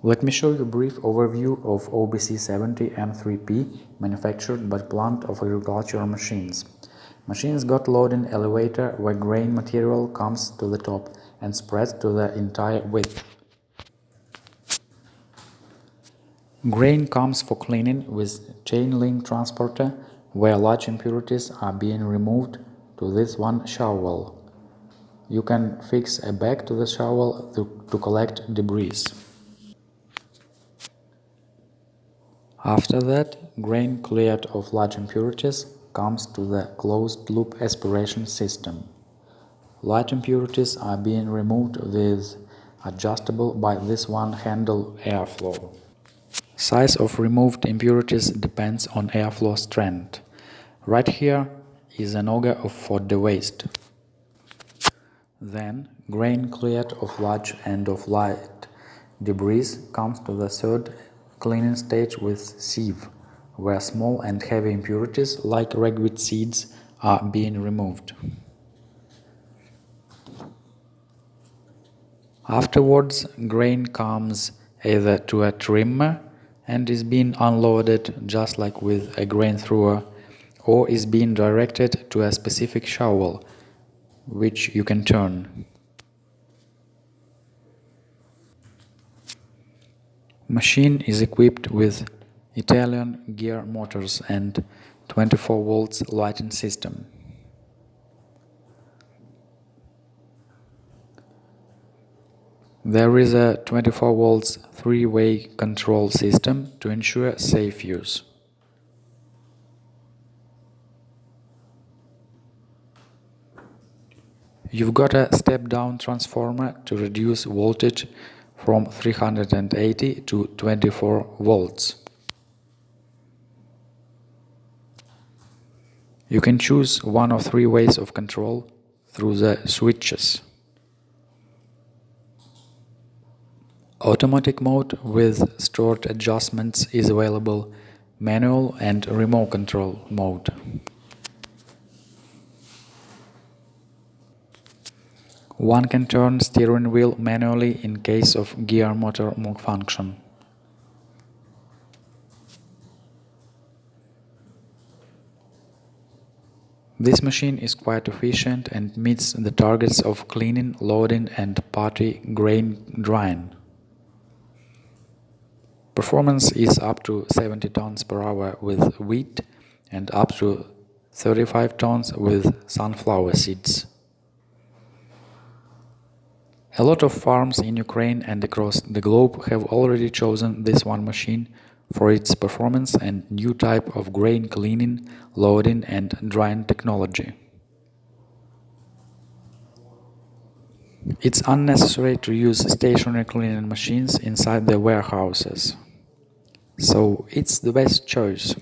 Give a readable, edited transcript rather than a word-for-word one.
Let me show you a brief overview of OBC-70M3P manufactured by Plant of Agricultural Machines. Machines got loading elevator where grain material comes to the top and spreads to the entire width. Grain comes for cleaning with chain link transporter where large impurities are being removed to this one shovel. You can fix a bag to the shovel to collect debris. After that, grain cleared of large impurities comes to the closed-loop aspiration system. Large impurities are being removed with adjustable by this one handle airflow. Size of removed impurities depends on airflow strength. Right here is an auger for the waste. Then, grain cleared of large and of light debris comes to the third cleaning stage with sieve, where small and heavy impurities like ragweed seeds are being removed. Afterwards, grain comes either to a trimmer and is being unloaded just like with a grain thrower, or is being directed to a specific shovel, which you can turn. Machine is equipped with Italian gear motors and 24 volts lighting system. There is a 24 volts three-way control system to ensure safe use. You've got a step-down transformer to reduce voltage from 380 to 24 volts. You can choose one of three ways of control through the switches. Automatic mode with stored adjustments is available, manual and remote control mode. One can turn steering wheel manually in case of gear motor malfunction. This machine is quite efficient and meets the targets of cleaning, loading and party grain drying. Performance is up to 70 tons per hour with wheat and up to 35 tons with sunflower seeds. A lot of farms in Ukraine and across the globe have already chosen this one machine for its performance and new type of grain cleaning, loading and drying technology. It's unnecessary to use stationary cleaning machines inside the warehouses, so it's the best choice.